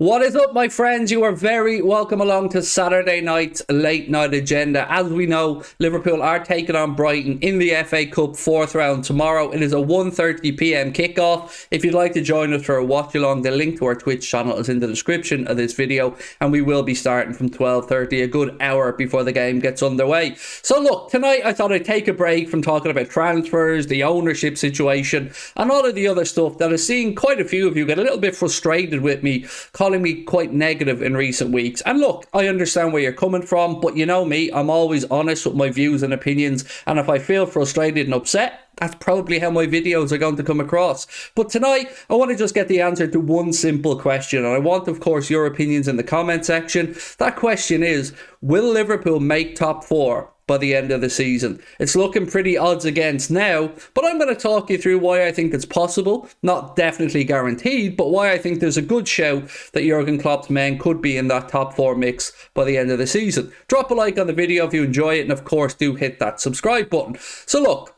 What is up, my friends? You are very welcome along to Saturday night's late night agenda. As we know, Liverpool are taking on Brighton in the FA Cup fourth round tomorrow. It is a 1:30 p.m. kickoff. If you'd like to join us for a watch along, the link to our Twitch channel is in the description of this video, and we will be starting from 12:30, a good hour before the game gets underway. So look, tonight I thought I'd take a break from talking about transfers, the ownership situation, and all of the other stuff that I've seen quite a few of you get a little bit frustrated with me, calling me quite negative in recent weeks. And look, I understand where you're coming from, but you know me, I'm always honest with my views and opinions, and if I feel frustrated and upset, that's probably how my videos are going to come across. But tonight, I want to just get the answer to one simple question, and I want, of course, your opinions in the comment section. That question is, will Liverpool make top four by the end of the season? It's looking pretty odds against now, but I'm going to talk you through why I think it's possible, not definitely guaranteed, but why I think there's a good shout that Jurgen Klopp's men could be in that top four mix by the end of the season. Drop a like on the video if you enjoy it, and of course do hit that subscribe button. So look,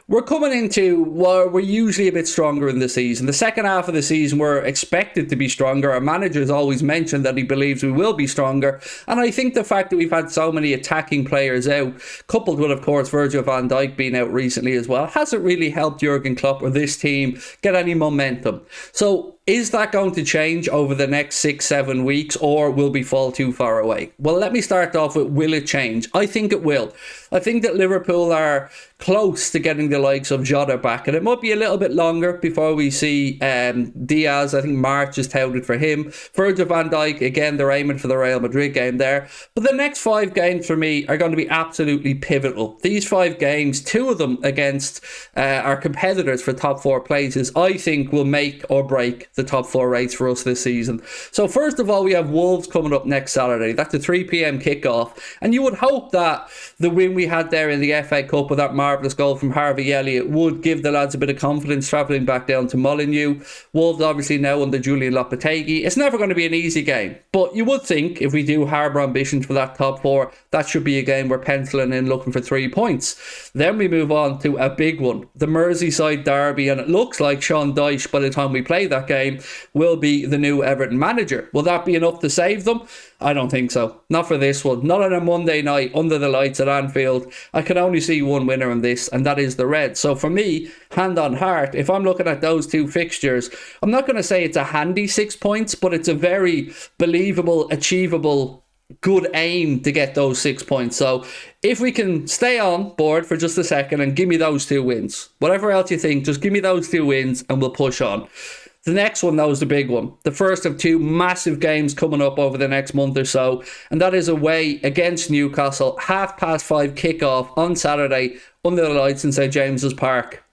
we're coming into where we're usually a bit stronger in the season. The second half of the season, we're expected to be stronger. Our manager's always mentioned that he believes we will be stronger. And I think the fact that we've had so many attacking players out, coupled with, of course, Virgil van Dijk being out recently as well, hasn't really helped Jurgen Klopp or this team get any momentum. So is that going to change over the next 6-7 weeks, or will we fall too far away? Well, let me start off with, will it change? I think it will. I think that Liverpool are close to getting the likes of Jota back, and it might be a little bit longer before we see Diaz. I think March is touted for him. Virgil van Dijk, again, they're aiming for the Real Madrid game there. But the next 5 games for me are going to be absolutely pivotal. These 5 games, 2 of them against our competitors for top 4 places, I think will make or break the top 4 race for us this season. So first of all, we have Wolves coming up next Saturday. That's a 3 p.m. kickoff, and you would hope that the win we had there in the FA Cup with that marvellous goal from Harvey Elliott would give the lads a bit of confidence travelling back down to Molineux. Wolves obviously now under Julian Lopetegui. It's never going to be an easy game, but you would think if we do harbour ambitions for that top 4, that should be a game we're penciling in looking for 3 points. Then we move on to a big one, the Merseyside derby, and it looks like Sean Dyche, by the time we play that game, will be the new Everton manager. Will that be enough to save them? I don't think so. Not for this one. Not on a Monday night under the lights at Anfield. I can only see one winner in this, and that is the Reds. So for me, hand on heart, if I'm looking at those 2 fixtures, I'm not going to say it's a handy 6 points, but it's a very believable, achievable, good aim to get those 6 points. So if we can stay on board for just a second and give me those 2 wins, whatever else you think, just give me those 2 wins and we'll push on. The next one, though, is the big one. The first of 2 massive games coming up over the next month or so, and that is away against Newcastle, 5:30 kickoff on Saturday under the lights in St James's Park.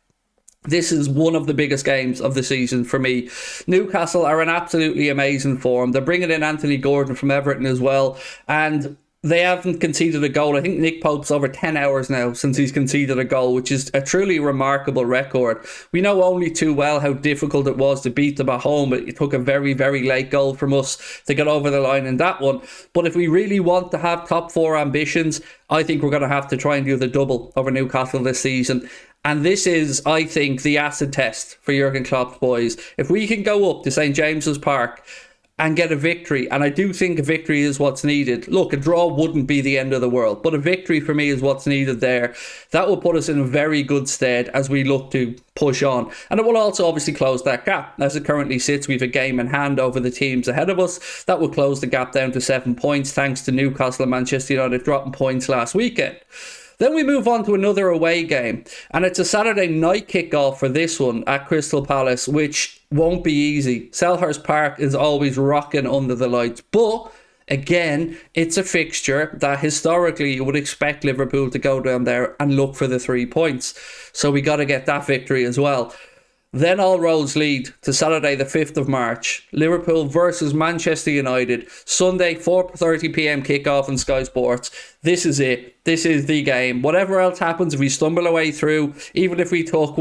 This is one of the biggest games of the season for me. Newcastle are in absolutely amazing form. They're bringing in Anthony Gordon from Everton as well, and they haven't conceded a goal. I think Nick Pope's over 10 hours now since he's conceded a goal, which is a truly remarkable record. We know only too well how difficult it was to beat them at home. It took a very, very late goal from us to get over the line in that one. But if we really want to have top 4 ambitions, I think we're going to have to try and do the double over Newcastle this season. And this is, I think, the acid test for Jurgen Klopp's boys. If we can go up to St James's Park and get a victory, and I do think a victory is what's needed. Look, a draw wouldn't be the end of the world, but a victory for me is what's needed there. That will put us in a very good stead as we look to push on. And it will also obviously close that gap. As it currently sits, we have a game in hand over the teams ahead of us. That will close the gap down to 7 points, thanks to Newcastle and Manchester United dropping points last weekend. Then we move on to another away game, and it's a Saturday night kickoff for this one at Crystal Palace, which won't be easy. Selhurst Park is always rocking under the lights, but again, it's a fixture that historically you would expect Liverpool to go down there and look for the 3 points. So we got to get that victory as well. Then all roads lead to Saturday the 5th of March. Liverpool versus Manchester United. Sunday, 4:30 p.m. kickoff on Sky Sports. This is it. This is the game. Whatever else happens, if we stumble away through, even if we took,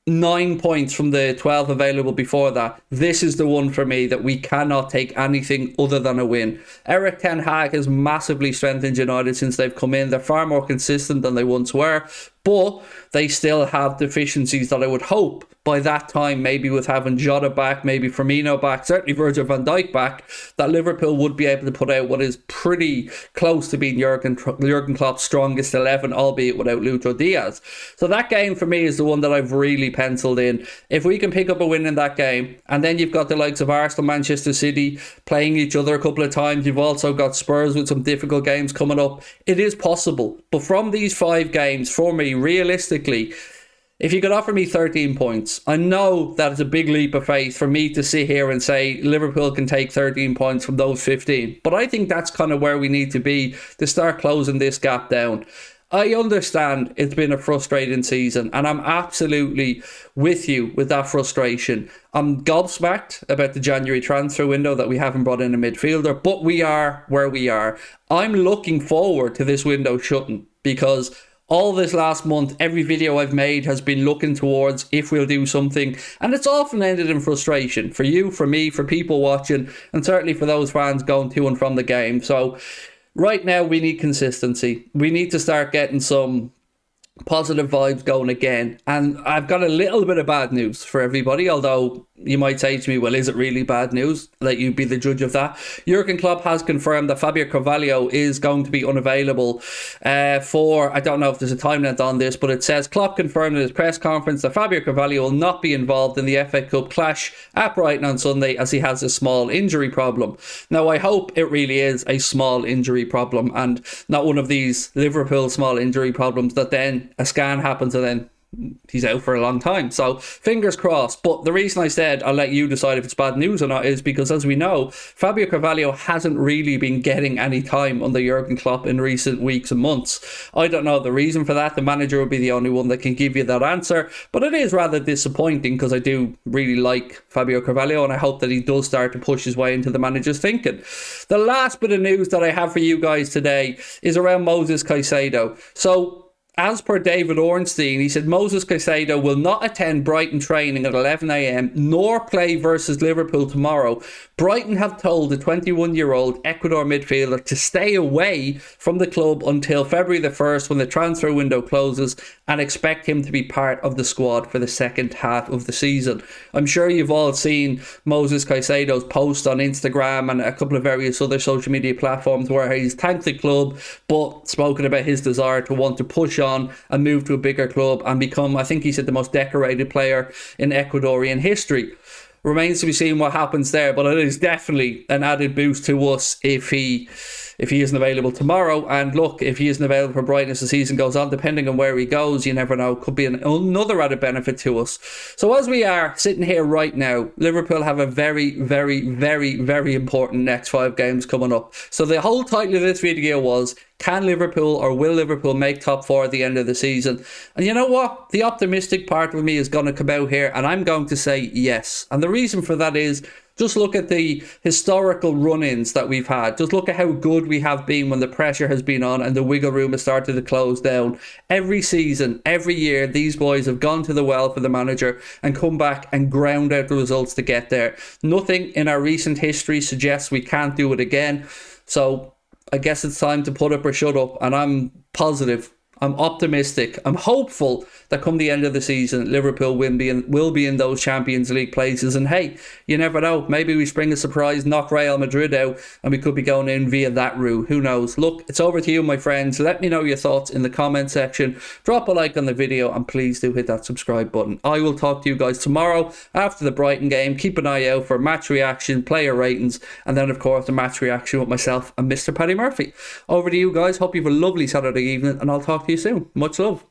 9 points from the 12 available before that, this is the one for me that we cannot take anything other than a win. Eric Ten Hag has massively strengthened United since they've come in. They're far more consistent than they once were, But they still have deficiencies that I would hope by that time, maybe with having Jota back, maybe Firmino back, certainly Virgil van Dijk back, that Liverpool would be able to put out what is pretty close to being Jurgen Klopp's strongest 11, albeit without Lucho Diaz. So that game for me is the one that I've really penciled in. If we can pick up a win in that game, and then you've got the likes of Arsenal, Manchester City playing each other a couple of times, you've also got Spurs with some difficult games coming up, it is possible. But from these 5 games, for me, realistically, if you could offer me 13 points, I know that it's a big leap of faith for me to sit here and say Liverpool can take 13 points from those 15. But I think that's kind of where we need to be to start closing this gap down. I understand it's been a frustrating season, and I'm absolutely with you with that frustration. I'm gobsmacked about the January transfer window that we haven't brought in a midfielder, but we are where we are. I'm looking forward to this window shutting, because all this last month, every video I've made has been looking towards if we'll do something. And it's often ended in frustration for you, for me, for people watching, and certainly for those fans going to and from the game. So right now we need consistency. We need to start getting some positive vibes going again. And I've got a little bit of bad news for everybody, although you might say to me, well, is it really bad news? Let you be the judge of that. Jurgen Klopp has confirmed that Fabio Carvalho is going to be unavailable for, I don't know if there's a time length on this, but it says Klopp confirmed in his press conference that Fabio Carvalho will not be involved in the FA Cup clash at Brighton on Sunday, as he has a small injury problem. Now, I hope it really is a small injury problem and not one of these Liverpool small injury problems that then a scan happens and then he's out for a long time. So fingers crossed. But the reason I said I'll let you decide if it's bad news or not is because, as we know, Fabio Carvalho hasn't really been getting any time under Jurgen Klopp in recent weeks and months. I don't know the reason for that. The manager will be the only one that can give you that answer. But it is rather disappointing, because I do really like Fabio Carvalho, and I hope that he does start to push his way into the manager's thinking. The last bit of news that I have for you guys today is around Moses Casado. So, as per David Ornstein, he said Moses Casado will not attend Brighton training at 11 a.m. nor play versus Liverpool tomorrow. Brighton have told the 21-year-old Ecuador midfielder to stay away from the club until February the 1st, when the transfer window closes, and expect him to be part of the squad for the second half of the season. I'm sure you've all seen Moses Caicedo's post on Instagram and a couple of various other social media platforms where he's thanked the club but spoken about his desire to want to push on and move to a bigger club and become, I think he said, the most decorated player in Ecuadorian history. Remains to be seen what happens there, but it is definitely an added boost to us if he isn't available tomorrow. And look, if he isn't available for Brighton as the season goes on, depending on where he goes, you never know, could be another added benefit to us. So as we are sitting here right now, Liverpool have a very, very, very, very important next 5 games coming up. So the whole title of this video was, can Liverpool or will Liverpool make top 4 at the end of the season? And you know what? The optimistic part of me is going to come out here, and I'm going to say yes. And the reason for that is, just look at the historical run-ins that we've had. Just look at how good we have been when the pressure has been on and the wiggle room has started to close down. Every season, every year, these boys have gone to the well for the manager and come back and ground out the results to get there. Nothing in our recent history suggests we can't do it again. So I guess it's time to put up or shut up, and I'm positive, I'm optimistic, I'm hopeful that come the end of the season, Liverpool will be in those Champions League places. And hey, you never know, maybe we spring a surprise, knock Real Madrid out, and we could be going in via that route. Who knows? Look, it's over to you, my friends. Let me know your thoughts in the comment section. Drop a like on the video, and please do hit that subscribe button. I will talk to you guys tomorrow after the Brighton game. Keep an eye out for match reaction, player ratings, and then of course the match reaction with myself and Mr. Paddy Murphy. Over to you guys. Hope you have a lovely Saturday evening, and I'll talk to you soon. Much love.